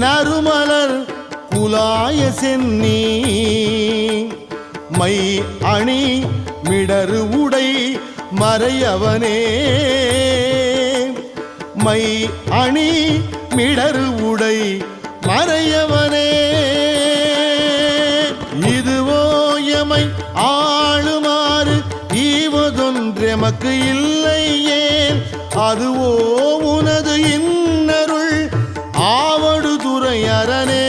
நறுமலர் குலாய சென்னி மை அணி மிடரு உடை மறையவனே மை அணி மிடரு உடை மறையவனே இதுவோ எமை ஆளுமாறு ஈவதொன்றெமக்கு இல்லையே அதுவோ உனது இன்னருள் ஆவடு துறை அரணே